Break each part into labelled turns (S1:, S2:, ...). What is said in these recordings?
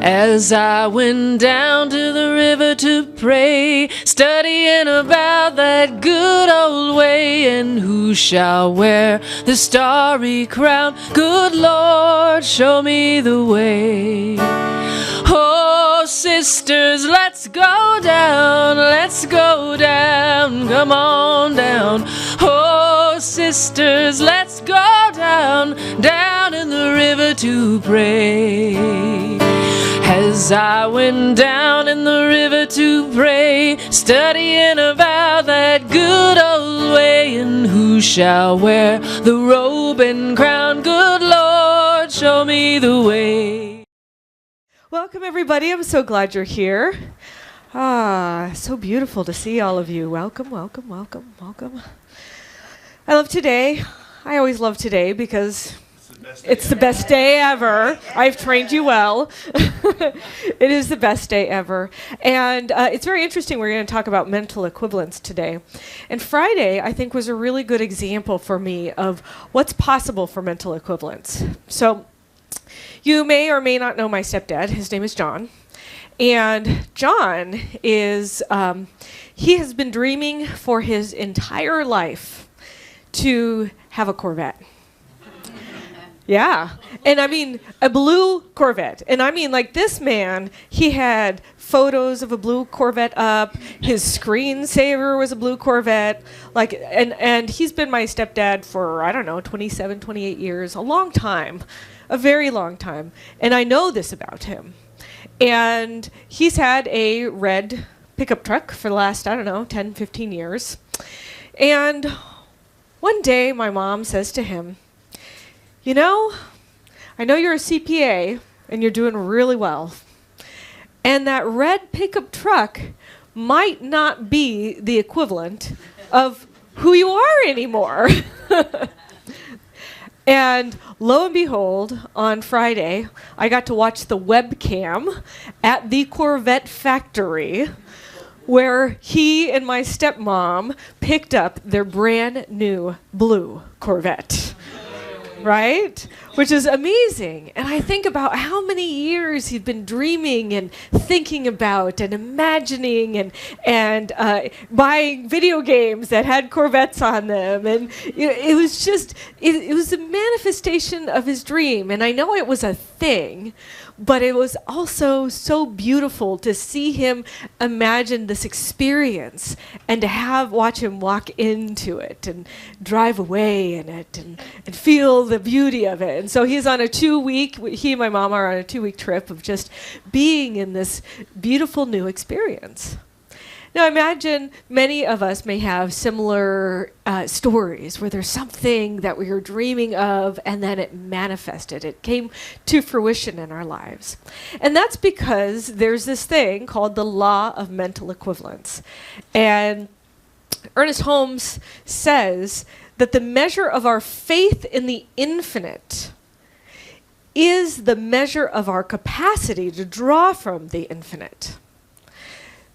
S1: As I went down to the river to pray, studying about that good old way, and who shall wear the starry crown? Good Lord, show me the way. Oh, sisters, let's go down, come on down. Oh, sisters, let's go down in the river to pray. As I went down in the river to pray, studying about that good old way, and who shall wear the robe and crown? Good Lord, show me the way.
S2: Welcome, everybody. I'm so glad you're here. So beautiful to see all of you. Welcome, welcome, welcome, welcome. I love today. I always love today because it's the best day ever. I've trained you well. It is the best day ever. And it's very interesting. We're going to talk about mental equivalence today. And Friday, I think, was a really good example for me of what's possible for mental equivalence. So you may or may not know my stepdad. His name is John. And John is, he has been dreaming for his entire life to have a Corvette. Yeah. And I mean, a blue Corvette. And I mean, like, this man, he had photos of a blue Corvette up. His screensaver was a blue Corvette. Like, and he's been my stepdad for, I don't know, 27, 28 years. A long time. A very long time. And I know this about him. And he's had a red pickup truck for the last, I don't know, 10, 15 years. And one day my mom says to him, you know, I know you're a CPA and you're doing really well. And that red pickup truck might not be the equivalent of who you are anymore. And lo and behold, on Friday, I got to watch the webcam at the Corvette factory where he and my stepmom picked up their brand new blue Corvette. Right? Which is amazing. And I think about how many years he'd been dreaming and thinking about and imagining and buying video games that had Corvettes on them. And you know, it was just, it was a manifestation of his dream. And I know it was a thing, but it was also so beautiful to see him imagine this experience and to watch him walk into it and drive away in it and feel the beauty of it. And so he's on a 2-week, he and my mom are on a 2-week trip of just being in this beautiful new experience. Now imagine many of us may have similar stories where there's something that we were dreaming of and then it manifested. It came to fruition in our lives. And that's because there's this thing called the law of mental equivalence. And Ernest Holmes says that the measure of our faith in the infinite is the measure of our capacity to draw from the infinite.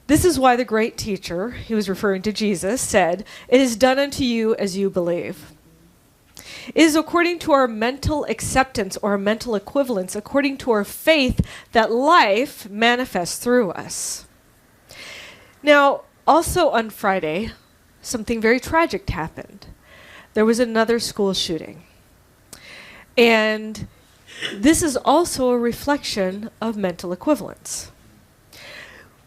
S2: This is why the great teacher, he was referring to Jesus, said, "It is done unto you as you believe." It is according to our mental acceptance or mental equivalence, according to our faith, that life manifests through us. Now, also on Friday, something very tragic happened. There was another school shooting. And this is also a reflection of mental equivalence.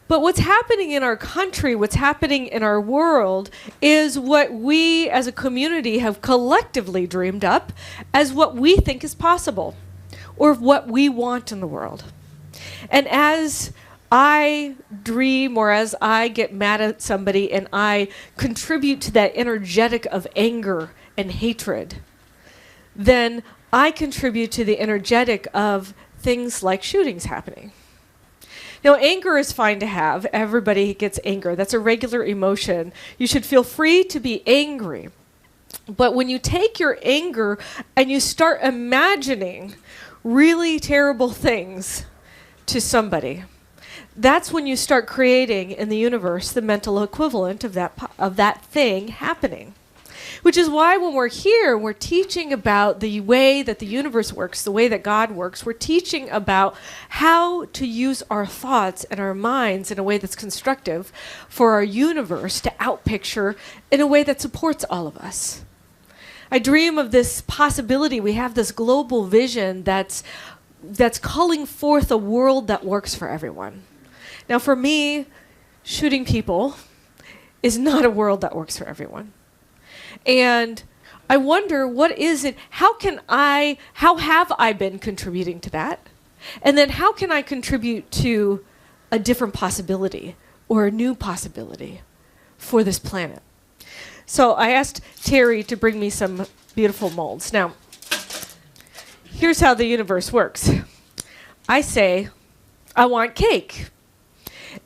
S2: But what's happening in our country, what's happening in our world, is what we as a community have collectively dreamed up as what we think is possible, or what we want in the world. And as I dream or as I get mad at somebody and I contribute to that energetic of anger and hatred, then I contribute to the energetic of things like shootings happening. Now, anger is fine to have. Everybody gets anger. That's a regular emotion. You should feel free to be angry. But when you take your anger and you start imagining really terrible things to somebody, that's when you start creating in the universe the mental equivalent of that thing happening. Which is why when we're here, we're teaching about the way that the universe works, the way that God works. We're teaching about how to use our thoughts and our minds in a way that's constructive for our universe to outpicture in a way that supports all of us. I dream of this possibility. We have this global vision that's calling forth a world that works for everyone. Now, for me, shooting people is not a world that works for everyone. And I wonder, what is it? How have I been contributing to that? And then how can I contribute to a different possibility or a new possibility for this planet? So I asked Terry to bring me some beautiful molds. Now, here's how the universe works. I say, I want cake.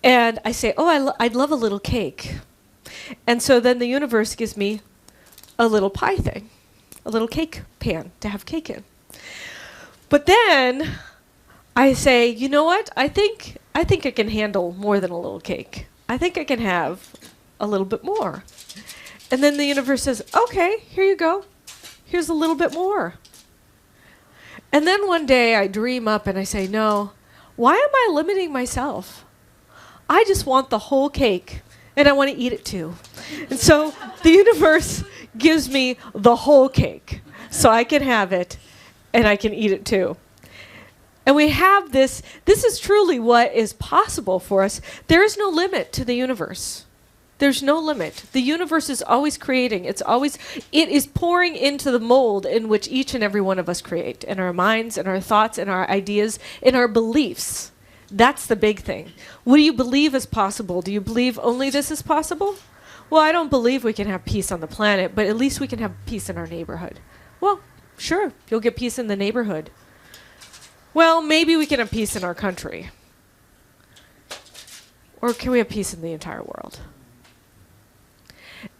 S2: And I say, oh, I'd love a little cake. And so then the universe gives me a little pie thing, a little cake pan to have cake in. But then I say, you know what? I think I can handle more than a little cake. I think I can have a little bit more. And then the universe says, okay, here you go. Here's a little bit more. And then one day I dream up and I say, no, why am I limiting myself? I just want the whole cake and I want to eat it too. And so the universe gives me the whole cake so I can have it and I can eat it too. And we have this is truly what is possible for us. There is no limit to the universe. There's no limit. The universe is always creating. It is pouring into the mold in which each and every one of us create, in our minds, in our thoughts, in our ideas, in our beliefs. That's the big thing. What do you believe is possible? Do you believe only this is possible? Well, I don't believe we can have peace on the planet, but at least we can have peace in our neighborhood. Well, sure, you'll get peace in the neighborhood. Well, maybe we can have peace in our country. Or can we have peace in the entire world?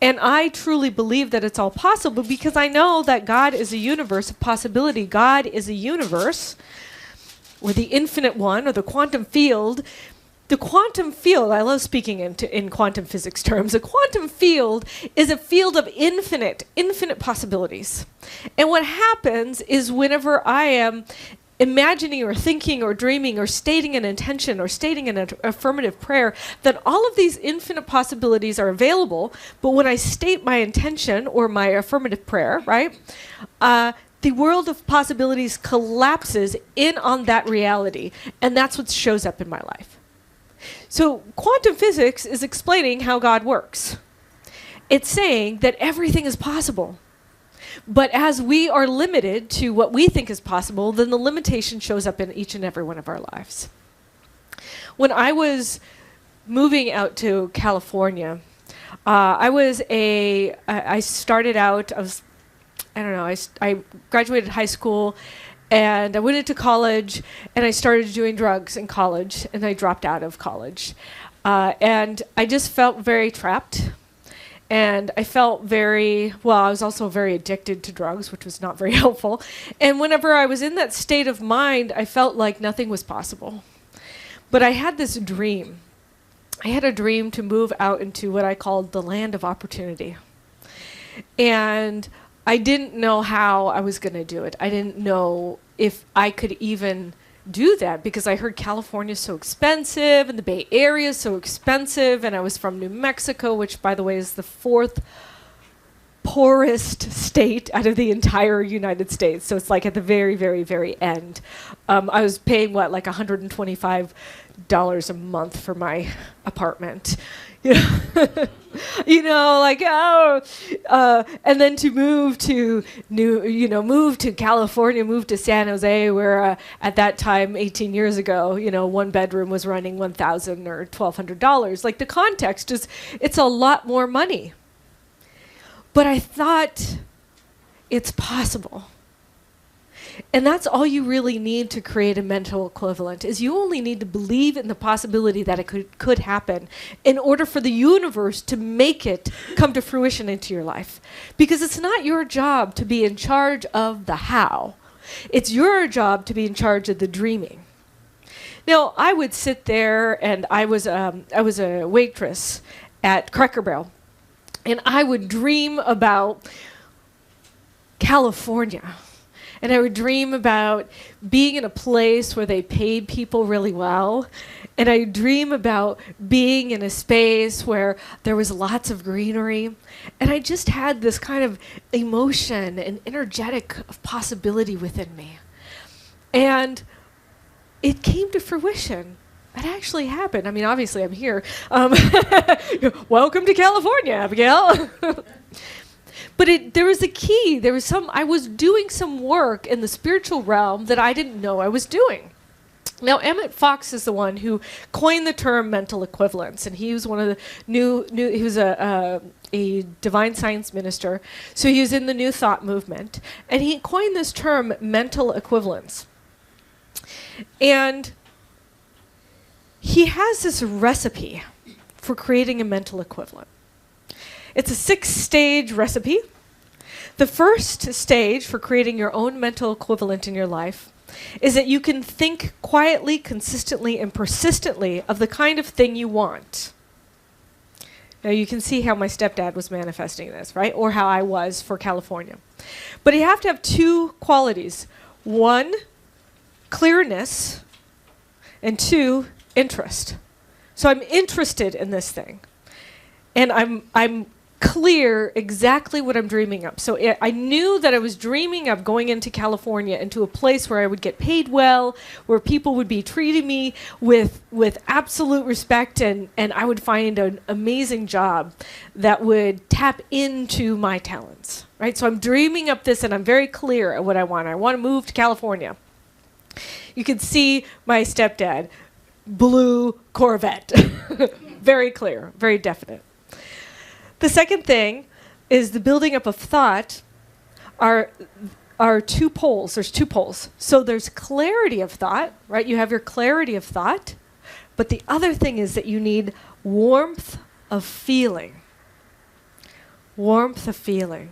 S2: And I truly believe that it's all possible because I know that God is a universe of possibility. God is a universe, or the infinite one, or the quantum field. The quantum field, I love speaking in quantum physics terms. A quantum field is a field of infinite possibilities. And what happens is whenever I am imagining or thinking or dreaming or stating an intention or stating an affirmative prayer, that all of these infinite possibilities are available. But when I state my intention or my affirmative prayer, right, the world of possibilities collapses in on that reality. And that's what shows up in my life. So quantum physics is explaining how God works. It's saying that everything is possible. But as we are limited to what we think is possible, then the limitation shows up in each and every one of our lives. When I was moving out to California, I started out, I graduated high school and I went into college and I started doing drugs in college and I dropped out of college. And I just felt very trapped. And I felt I was also very addicted to drugs, which was not very helpful. And whenever I was in that state of mind, I felt like nothing was possible. But I had this dream. I had a dream to move out into what I called the land of opportunity. And I didn't know how I was going to do it. I didn't know if I could even do that because I heard California is so expensive and the Bay Area is so expensive, and I was from New Mexico, which by the way is the fourth poorest state out of the entire United States. So it's like at the very, very, very end. I was paying like $125 a month for my apartment. And then to move to move to California, move to San Jose, where at that time, 18 years ago, one bedroom was running $1,000 or $1,200. Like the context is, it's a lot more money. But I thought it's possible. And that's all you really need to create a mental equivalent, is you only need to believe in the possibility that it could happen in order for the universe to make it come to fruition into your life. Because it's not your job to be in charge of the how. It's your job to be in charge of the dreaming. Now, I would sit there, and I was a waitress at Cracker Barrel. And I would dream about California. And I would dream about being in a place where they paid people really well. And I dream about being in a space where there was lots of greenery. And I just had this kind of emotion and energetic of possibility within me. And it came to fruition. It actually happened. I mean, obviously I'm here. Welcome to California, Abigail. But there was a key. I was doing some work in the spiritual realm that I didn't know I was doing. Now, Emmett Fox is the one who coined the term mental equivalence, and he was one of the he was a divine science minister, so he was in the New Thought movement, and he coined this term mental equivalence. And he has this recipe for creating a mental equivalent. It's a 6-stage recipe. The first stage for creating your own mental equivalent in your life is that you can think quietly, consistently, and persistently of the kind of thing you want. Now you can see how my stepdad was manifesting this, right? Or how I was for California. But you have to have 2 qualities. 1, clearness, and 2, interest. So I'm interested in this thing. And I'm clear exactly what I'm dreaming of. So I knew that I was dreaming of going into California, into a place where I would get paid well, where people would be treating me with absolute respect, and I would find an amazing job that would tap into my talents, right? So I'm dreaming up this, and I'm very clear at what I want. I want to move to California. You can see my stepdad, blue Corvette. Very clear, very definite. The second thing is the building up of thought are 2 poles. There's 2 poles. So there's clarity of thought, right? You have your clarity of thought. But the other thing is that you need warmth of feeling. Warmth of feeling.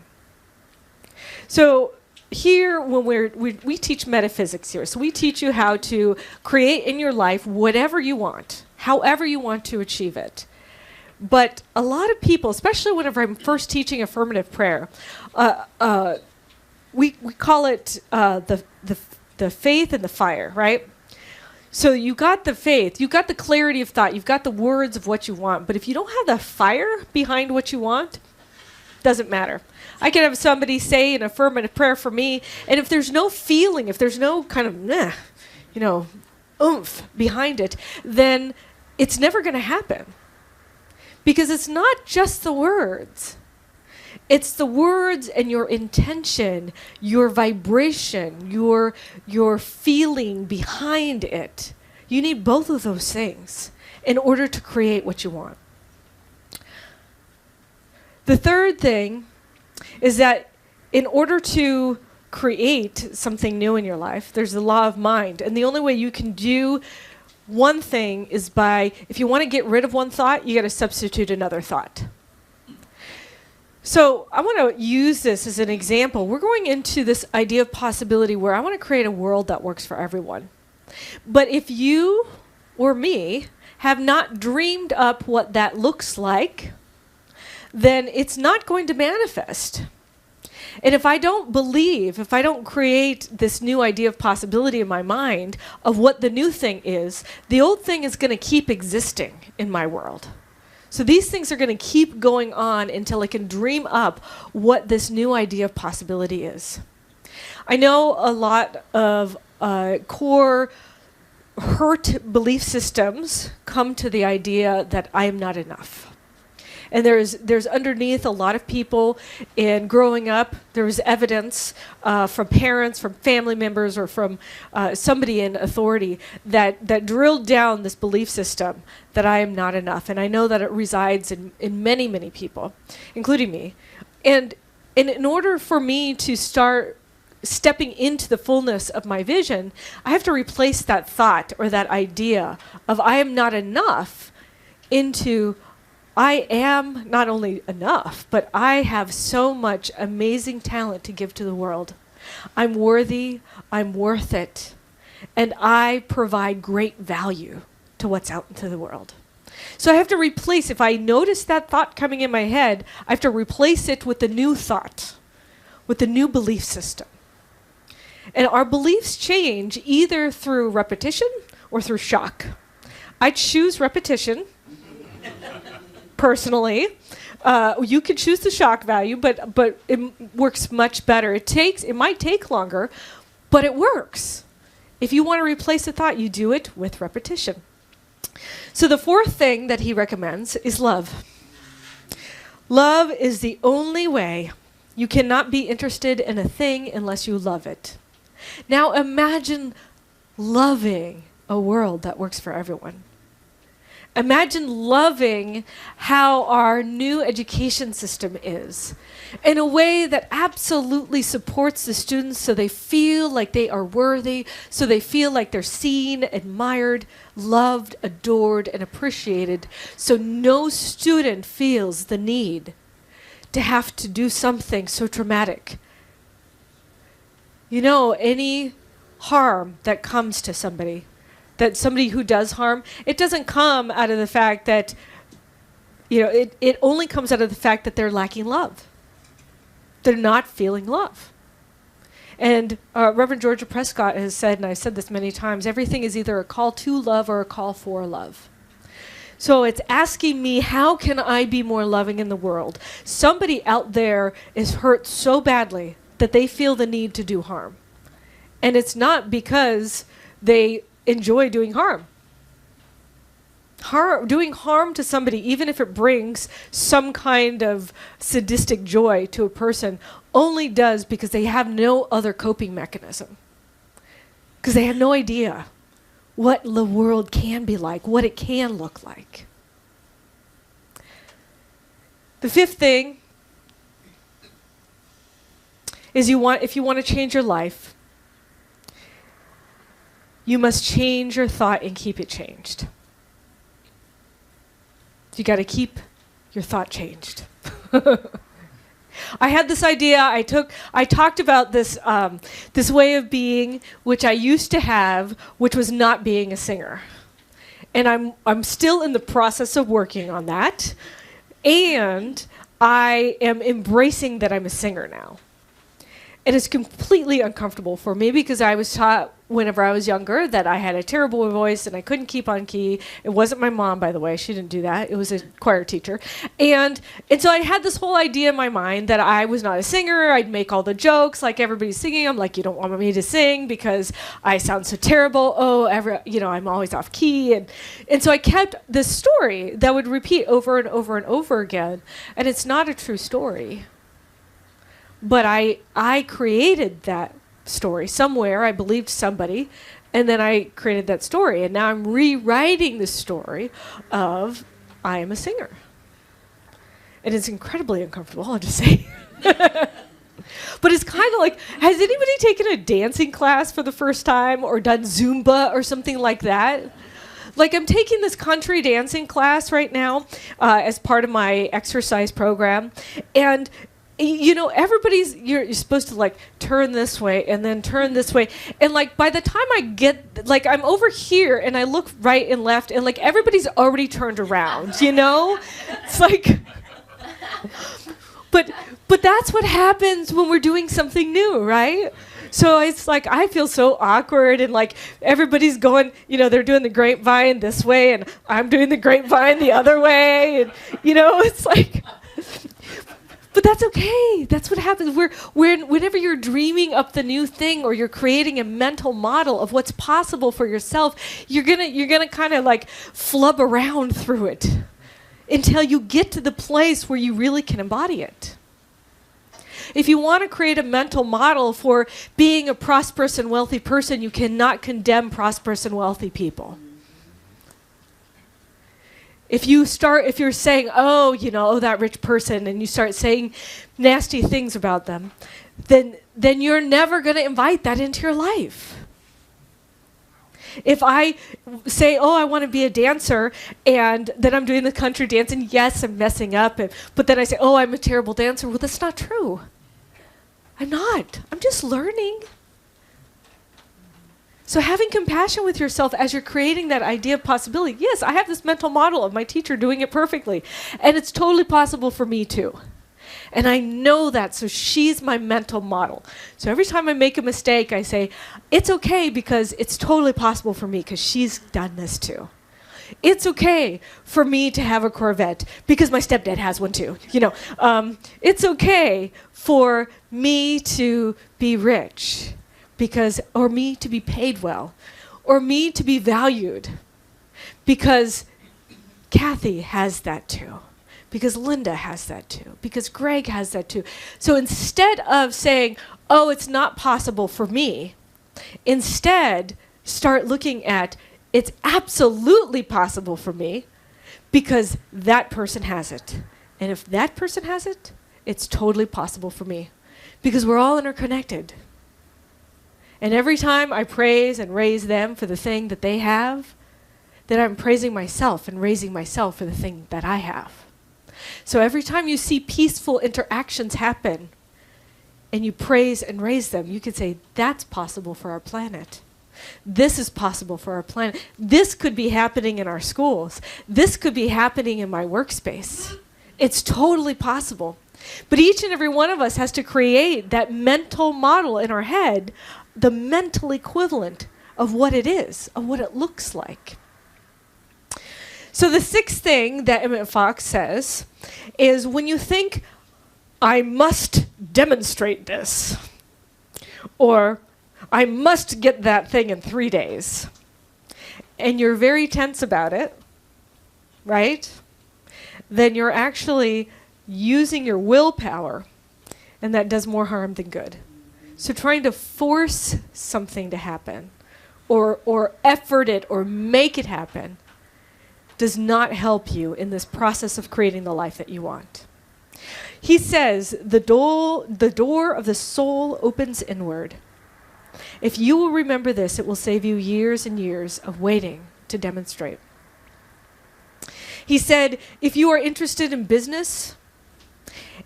S2: So here, when we teach metaphysics here. So we teach you how to create in your life whatever you want, however you want to achieve it. But a lot of people, especially whenever I'm first teaching affirmative prayer, we call it the faith and the fire, right? So you got the faith, you got the clarity of thought, you've got the words of what you want. But if you don't have the fire behind what you want, doesn't matter. I can have somebody say an affirmative prayer for me, and if there's no feeling, if there's no kind of, oomph behind it, then it's never going to happen. Because it's not just the words. It's the words and your intention, your vibration, your feeling behind it. You need both of those things in order to create what you want. The third thing is that in order to create something new in your life, there's the law of mind. And the only way you can do one thing is by, if you want to get rid of one thought, you got to substitute another thought. So I want to use this as an example. We're going into this idea of possibility where I want to create a world that works for everyone. But if you or me have not dreamed up what that looks like, then it's not going to manifest. And if I don't believe, if I don't create this new idea of possibility in my mind of what the new thing is, the old thing is going to keep existing in my world. So these things are going to keep going on until I can dream up what this new idea of possibility is. I know a lot of core hurt belief systems come to the idea that I am not enough. And there's underneath a lot of people in growing up, there was evidence from parents, from family members, or from somebody in authority that drilled down this belief system that I am not enough. And I know that it resides in many, many people, including me. And in order for me to start stepping into the fullness of my vision, I have to replace that thought or that idea of I am not enough into I am not only enough, but I have so much amazing talent to give to the world. I'm worthy, I'm worth it, and I provide great value to what's out into the world. So I have to replace, if I notice that thought coming in my head, I have to replace it with a new thought, with a new belief system. And our beliefs change either through repetition or through shock. I choose repetition, personally. You could choose the shock value, but it works much better. It might take longer, but it works. If you want to replace a thought, you do it with repetition. So the fourth thing that he recommends is love. Love is the only way. You cannot be interested in a thing unless you love it. Now imagine loving a world that works for everyone. Imagine loving how our new education system is in a way that absolutely supports the students so they feel like they are worthy, so they feel like they're seen, admired, loved, adored, and appreciated, so no student feels the need to have to do something so traumatic. You know, any harm that comes to somebody, that somebody who does harm, it doesn't come out of the fact that, it only comes out of the fact that they're lacking love. They're not feeling love. And Reverend Georgia Prescott has said, and I've said this many times, everything is either a call to love or a call for love. So it's asking me, how can I be more loving in the world? Somebody out there is hurt so badly that they feel the need to do harm. And it's not because they enjoy doing harm. Doing harm to somebody, even if it brings some kind of sadistic joy to a person, only does because they have no other coping mechanism. Because they have no idea what the world can be like, what it can look like. The fifth thing is if you want to change your life, you must change your thought and keep it changed. You got to keep your thought changed. I had this idea. I talked about this this way of being, which I used to have, which was not being a singer, and I'm still in the process of working on that, and I am embracing that I'm a singer now. And it's completely uncomfortable for me because I was taught whenever I was younger that I had a terrible voice and I couldn't keep on key. It wasn't my mom, by the way. She didn't do that. It was a choir teacher. And so I had this whole idea in my mind that I was not a singer. I'd make all the jokes like everybody's singing. I'm like, you don't want me to sing because I sound so terrible. I'm always off key. And so I kept this story that would repeat over and over and over again. And it's not a true story. But I created that story somewhere. I believed somebody, and then I created that story. And now I'm rewriting the story of I am a singer. And it's incredibly uncomfortable, I'll just say. But it's kind of like, has anybody taken a dancing class for the first time or done Zumba or something like that? Like, I'm taking this country dancing class right now as part of my exercise program. And you're supposed to like turn this way and then turn this way. And like by the time I get, like I'm over here and I look right and left and like everybody's already turned around, It's like, but that's what happens when we're doing something new, right? So it's like I feel so awkward and like everybody's going, they're doing the grapevine this way and I'm doing the grapevine the other way. And, it's like... But that's okay. That's what happens. Whenever you're dreaming up the new thing or you're creating a mental model of what's possible for yourself, you're gonna kind of like flub around through it until you get to the place where you really can embody it. If you want to create a mental model for being a prosperous and wealthy person, you cannot condemn prosperous and wealthy people. If you're saying, that rich person, and you start saying nasty things about them, then you're never going to invite that into your life. If I say, I want to be a dancer, and then I'm doing the country dance, and yes, I'm messing up, but then I say, I'm a terrible dancer. Well, that's not true. I'm not. I'm just learning. So having compassion with yourself as you're creating that idea of possibility. Yes, I have this mental model of my teacher doing it perfectly. And it's totally possible for me too. And I know that, so she's my mental model. So every time I make a mistake, I say, it's okay because it's totally possible for me because she's done this too. It's okay for me to have a Corvette because my stepdad has one too. It's okay for me to be rich or me to be paid well, or me to be valued because Kathy has that too. Because Linda has that too. Because Greg has that too. So instead of saying, oh, it's not possible for me, instead start looking at, it's absolutely possible for me because that person has it. And if that person has it, it's totally possible for me because we're all interconnected. And every time I praise and raise them for the thing that they have, then I'm praising myself and raising myself for the thing that I have. So every time you see peaceful interactions happen and you praise and raise them, you can say, that's possible for our planet. This is possible for our planet. This could be happening in our schools. This could be happening in my workspace. It's totally possible. But each and every one of us has to create that mental model in our head, the mental equivalent of what it is, of what it looks like. So the sixth thing that Emmett Fox says is when you think, I must demonstrate this, or I must get that thing in 3 days, and you're very tense about it, right? Then you're actually using your willpower, and that does more harm than good. So trying to force something to happen, or effort it, or make it happen, does not help you in this process of creating the life that you want. He says, the door of the soul opens inward. If you will remember this, it will save you years and years of waiting to demonstrate. He said, if you are interested in business,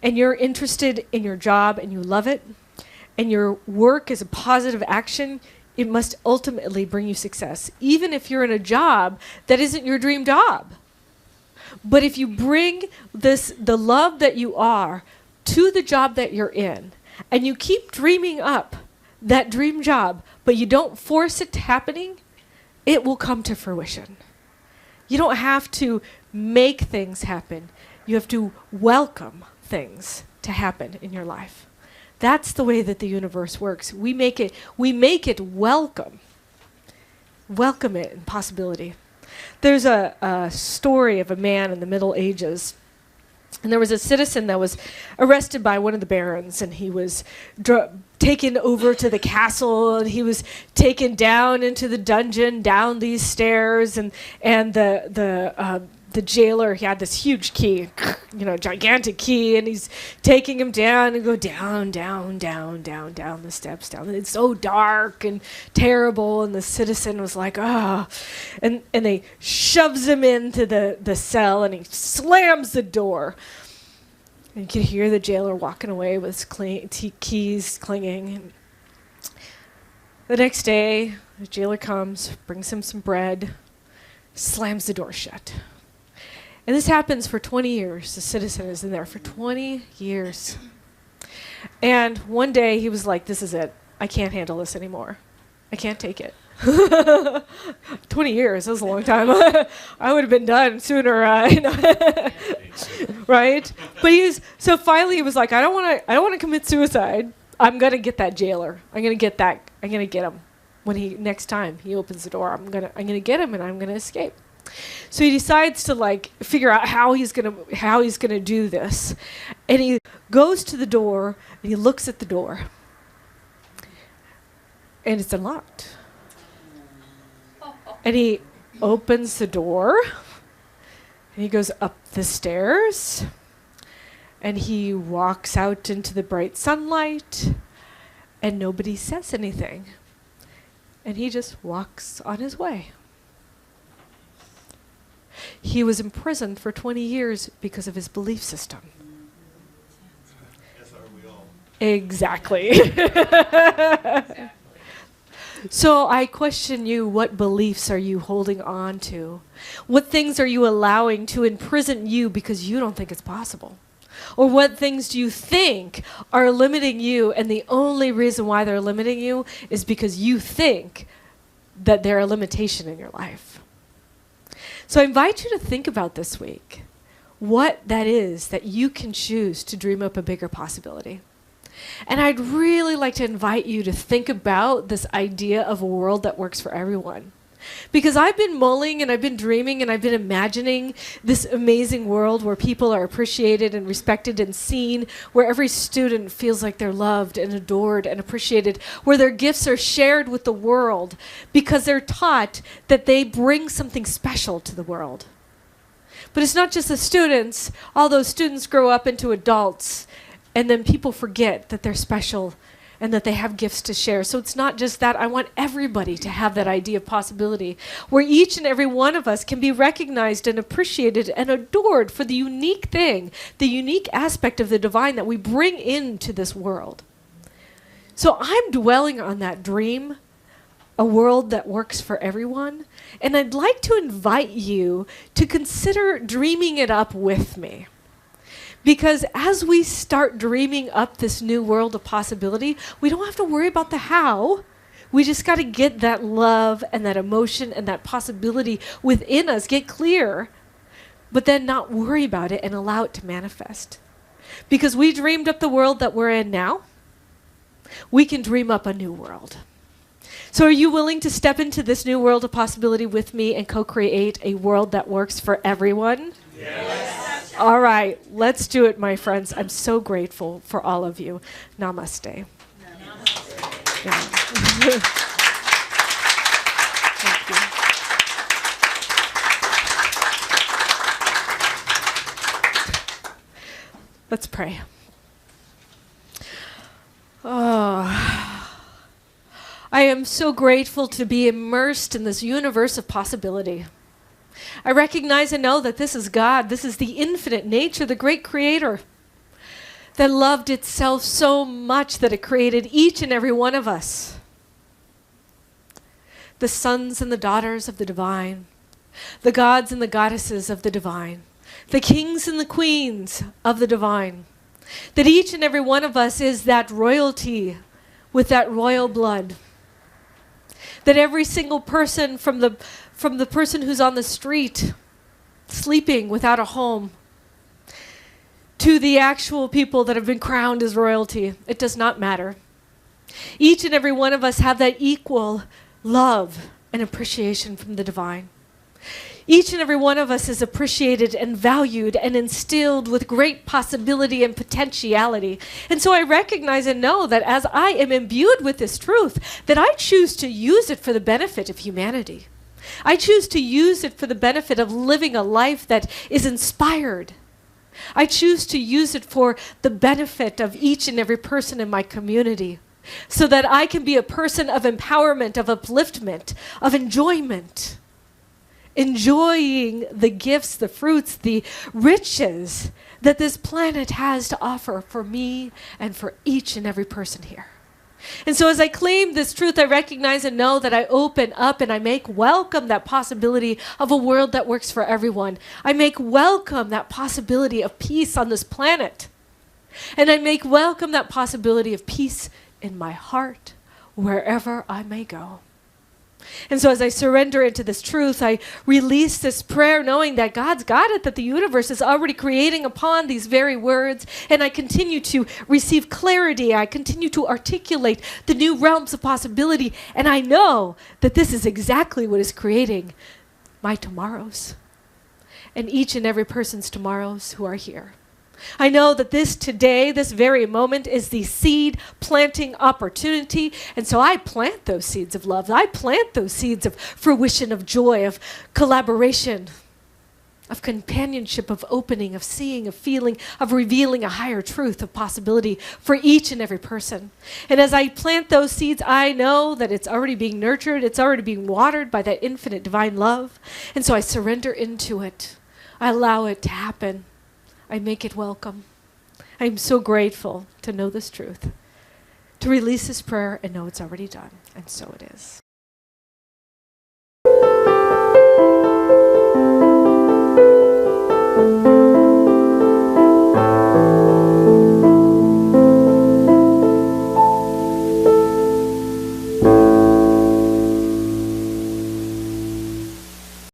S2: and you're interested in your job and you love it, and your work is a positive action, it must ultimately bring you success, even if you're in a job that isn't your dream job. But if you bring the love that you are to the job that you're in, and you keep dreaming up that dream job, but you don't force it to happening, it will come to fruition. You don't have to make things happen. You have to welcome things to happen in your life. That's the way that the universe works. We make it welcome. Welcome it in possibility. There's a story of a man in the Middle Ages, and there was a citizen that was arrested by one of the barons, and he was taken over to the castle, and he was taken down into the dungeon, down these stairs, and the jailer, he had this huge key, gigantic key, and he's taking him down and go down the steps down. It's so dark and terrible, and the citizen was like, and they shoves him into the cell, and he slams the door. And you can hear the jailer walking away with his keys clinging. The next day, the jailer comes, brings him some bread, slams the door shut. And this happens for 20 years. The citizen is in there for 20 years. And one day he was like, this is it. I can't handle this anymore. I can't take it. 20 years, that was a long time. I would have been done sooner, right? But so finally he was like, I don't want to commit suicide. I'm going to get that jailer. I'm going to get him. When next time he opens the door, I'm going to get him, and I'm going to escape. So he decides to figure out how he's gonna do this, and he goes to the door and he looks at the door, and it's unlocked. And he opens the door, and he goes up the stairs, and he walks out into the bright sunlight, and nobody says anything, and he just walks on his way. He was imprisoned for 20 years because of his belief system.
S3: As are we all.
S2: Exactly. So I question you, what beliefs are you holding on to? What things are you allowing to imprison you because you don't think it's possible? Or what things do you think are limiting you, and the only reason why they're limiting you is because you think that they're a limitation in your life? So I invite you to think about this week what that is that you can choose to dream up a bigger possibility. And I'd really like to invite you to think about this idea of a world that works for everyone. Because I've been mulling and I've been dreaming and I've been imagining this amazing world where people are appreciated and respected and seen, where every student feels like they're loved and adored and appreciated, where their gifts are shared with the world because they're taught that they bring something special to the world. But it's not just the students. All those students grow up into adults, and then people forget that they're special and that they have gifts to share. So it's not just that. I want everybody to have that idea of possibility, where each and every one of us can be recognized and appreciated and adored for the unique thing, the unique aspect of the divine that we bring into this world. So I'm dwelling on that dream, a world that works for everyone. And I'd like to invite you to consider dreaming it up with me. Because as we start dreaming up this new world of possibility, we don't have to worry about the how. We just got to get that love and that emotion and that possibility within us, get clear, but then not worry about it and allow it to manifest. Because we dreamed up the world that we're in now, we can dream up a new world. So are you willing to step into this new world of possibility with me and co-create a world that works for everyone?
S3: Yes.
S2: All right, let's do it, my friends. I'm so grateful for all of you. Namaste. Namaste. Yeah. Thank you. Let's pray. Oh, I am so grateful to be immersed in this universe of possibility. I recognize and know that this is God. This is the infinite nature, the great creator that loved itself so much that it created each and every one of us. The sons and the daughters of the divine, the gods and the goddesses of the divine, the kings and the queens of the divine. That each and every one of us is that royalty with that royal blood. That every single person from the person who's on the street sleeping without a home to the actual people that have been crowned as royalty, it does not matter. Each and every one of us have that equal love and appreciation from the divine. Each and every one of us is appreciated and valued and instilled with great possibility and potentiality. And so I recognize and know that as I am imbued with this truth, that I choose to use it for the benefit of humanity. I choose to use it for the benefit of living a life that is inspired. I choose to use it for the benefit of each and every person in my community, so that I can be a person of empowerment, of upliftment, of enjoyment. Enjoying the gifts, the fruits, the riches that this planet has to offer for me and for each and every person here. And so as I claim this truth, I recognize and know that I open up and I make welcome that possibility of a world that works for everyone. I make welcome that possibility of peace on this planet. And I make welcome that possibility of peace in my heart, wherever I may go. And so as I surrender into this truth, I release this prayer knowing that God's got it, that the universe is already creating upon these very words. And I continue to receive clarity. I continue to articulate the new realms of possibility. And I know that this is exactly what is creating my tomorrows and each and every person's tomorrows who are here. I know that this today, this very moment, is the seed planting opportunity. And so I plant those seeds of love. I plant those seeds of fruition, of joy, of collaboration, of companionship, of opening, of seeing, of feeling, of revealing a higher truth, of possibility for each and every person. And as I plant those seeds, I know that it's already being nurtured. It's already being watered by that infinite divine love. And so I surrender into it. I allow it to happen. I make it welcome. I'm so grateful to know this truth. to release this prayer and know it's already done. And so it is.